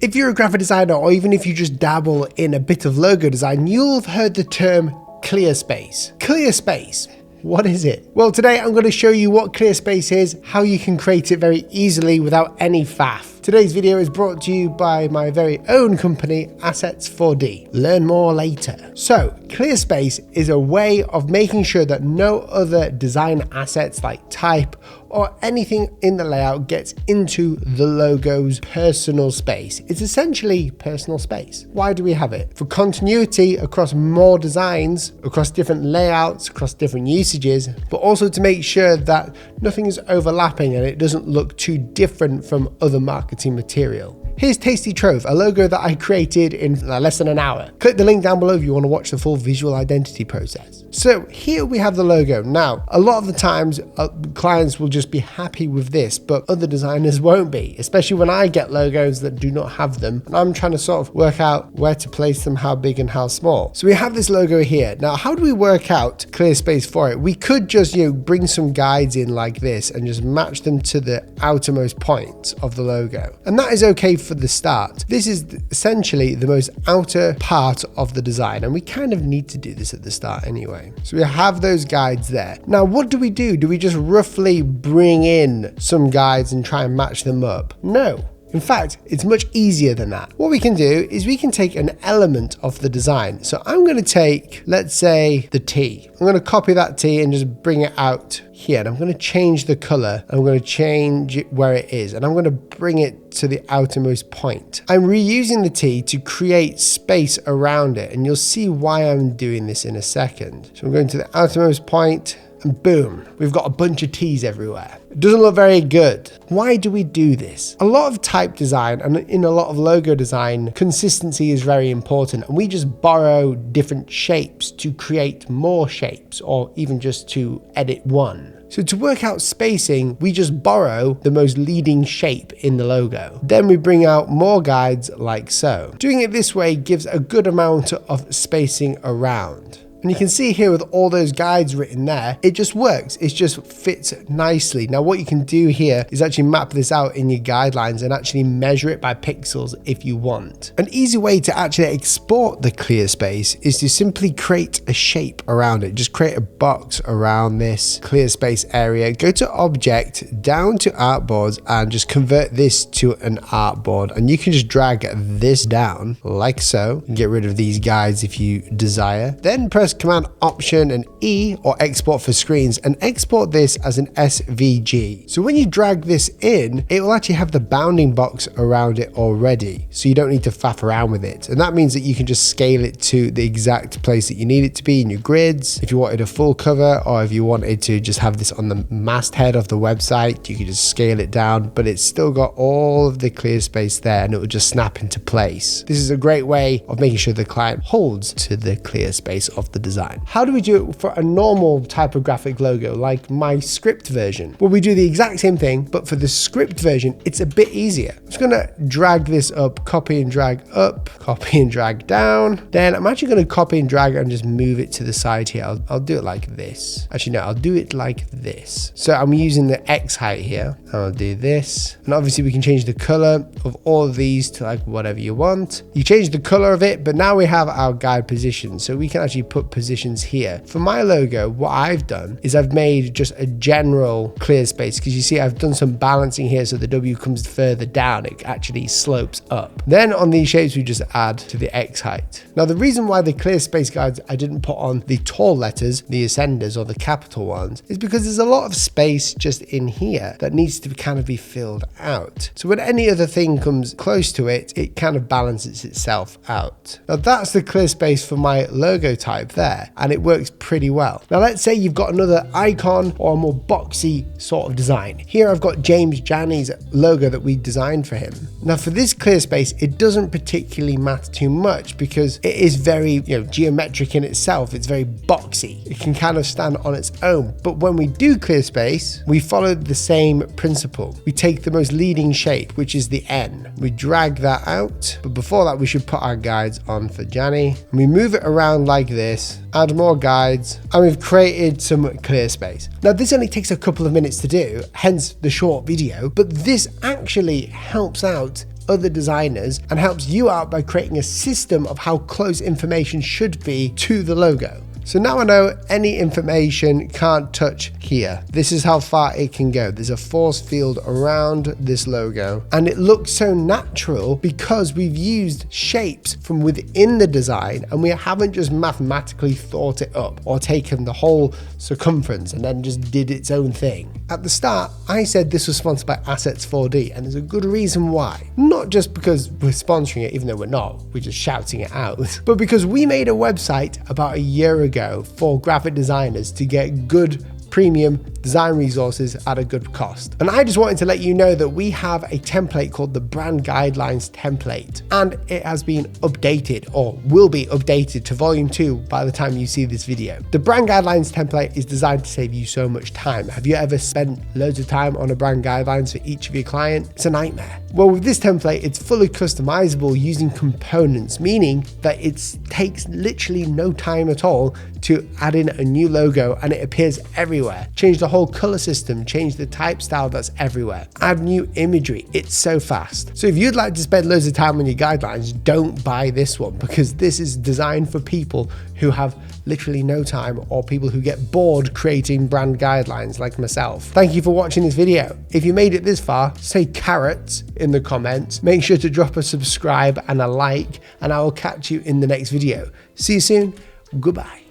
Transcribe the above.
If you're a graphic designer, or even if you just dabble in a bit of logo design, you'll have heard the term Clearspace. Clearspace. What is it? Well, today I'm going to show you what Clearspace is, how you can create it very easily without any faff. Today's video is brought to you by my very own company, Assets 4D. Learn more later. So, Clearspace is a way of making sure that no other design assets like type or anything in the layout gets into the logo's personal space. It's essentially personal space. Why do we have it? For continuity across more designs, across different layouts, across different usages, but also to make sure that nothing is overlapping and it doesn't look too different from other marketing material. Here's Tasty Trove, a logo that I created in less than an hour. Click the link down below if you want to watch the full visual identity process. So here we have the logo. Now, a lot of the times clients will just be happy with this, but other designers won't be, especially when I get logos that do not have them. And I'm trying to sort of work out where to place them, how big and how small. So we have this logo here. Now, how do we work out Clearspace for it? We could just, bring some guides in like this and just match them to the outermost point of the logo. And that is okay for the start. This is essentially the most outer part of the design, and we kind of need to do this at the start anyway. So we have those guides there. Now, what do? Do we just roughly bring in some guides and try and match them up? No. In fact, it's much easier than that. What we can do is we can take an element of the design. So I'm going to take, let's say, the T. I'm going to copy that T and just bring it out here. And I'm going to change the color. I'm going to change it where it is. And I'm going to bring it to the outermost point. I'm reusing the T to create space around it. And you'll see why I'm doing this in a second. So I'm going to the outermost point. And boom, we've got a bunch of T's everywhere. It doesn't look very good. Why do we do this? A lot of type design and in a lot of logo design, consistency is very important. And we just borrow different shapes to create more shapes, or even just to edit one. So to work out spacing, we just borrow the most leading shape in the logo. Then we bring out more guides like so. Doing it this way gives a good amount of spacing around. And you can see here with all those guides written there, it just works. It just fits nicely. Now, what you can do here is actually map this out in your guidelines and actually measure it by pixels if you want. An easy way to actually export the Clearspace is to simply create a shape around it. Just create a box around this Clearspace area. Go to Object, down to Artboards, and just convert this to an artboard. And you can just drag this down like so. Get rid of these guides if you desire. Then press Command Option and E, or export for screens, and export this as an SVG. So when you drag this in, it will actually have the bounding box around it already. So you don't need to faff around with it. And that means that you can just scale it to the exact place that you need it to be in your grids. If you wanted a full cover, or if you wanted to just have this on the masthead of the website, you could just scale it down, but it's still got all of the Clearspace there and it will just snap into place. This is a great way of making sure the client holds to the Clearspace of the design. How do we do it for a normal type of graphic logo like my script version? Well, we do the exact same thing, but for the script version, it's a bit easier. I'm just going to drag this up, copy and drag up, copy and drag down. Then I'm actually going to copy and drag and just move it to the side here. I'll do it like this. Actually, no, I'll do it like this. So I'm using the X height here. I'll do this. And obviously we can change the color of all of these to like whatever you want. You change the color of it, but now we have our guide position. So we can actually put positions here. For my logo, what I've done is I've made just a general Clearspace, because you see I've done some balancing here so the W comes further down. It actually slopes up. Then on these shapes, we just add to the X height. Now, the reason why the Clearspace guides I didn't put on the tall letters, the ascenders or the capital ones, is because there's a lot of space just in here that needs to kind of be filled out. So when any other thing comes close to it, it kind of balances itself out. Now that's the Clearspace for my logo type there, and it works pretty well. Now let's say you've got another icon or a more boxy sort of design. Here I've got James Janney's logo that we designed for him. Now for this Clearspace, it doesn't particularly matter too much because it is very geometric in itself. It's very boxy. It can kind of stand on its own. But when we do Clearspace, we follow the same principle. We take the most leading shape, which is the N. We drag that out. But before that, we should put our guides on for Janney. And we move it around like this, add more guides, and we've created some Clearspace. Now this only takes a couple of minutes to do, hence the short video, but this actually helps out other designers and helps you out by creating a system of how close information should be to the logo. So now I know any information can't touch here. This is how far it can go. There's a force field around this logo, and it looks so natural because we've used shapes from within the design and we haven't just mathematically thought it up or taken the whole circumference and then just did its own thing. At the start, I said this was sponsored by Assets 4D, and there's a good reason why. Not just because we're sponsoring it, even though we're not, we're just shouting it out, but because we made a website about a year ago for graphic designers to get good premium design resources at a good cost. And I just wanted to let you know that we have a template called the Brand Guidelines template, and it has been updated or will be updated to volume 2 by the time you see this video. The Brand Guidelines template is designed to save you so much time. Have you ever spent loads of time on a brand guidelines for each of your clients? It's a nightmare. Well, with this template, it's fully customizable using components, meaning that it takes literally no time at all to add in a new logo and it appears everywhere. Change the whole color system, change the type style that's everywhere, add new imagery. It's so fast. So if you'd like to spend loads of time on your guidelines, don't buy this one, because this is designed for people who have literally no time or people who get bored creating brand guidelines like myself. Thank you for watching this video. If you made it this far, say carrots in the comments. Make sure to drop a subscribe and a like, and I will catch you in the next video. See you soon. Goodbye.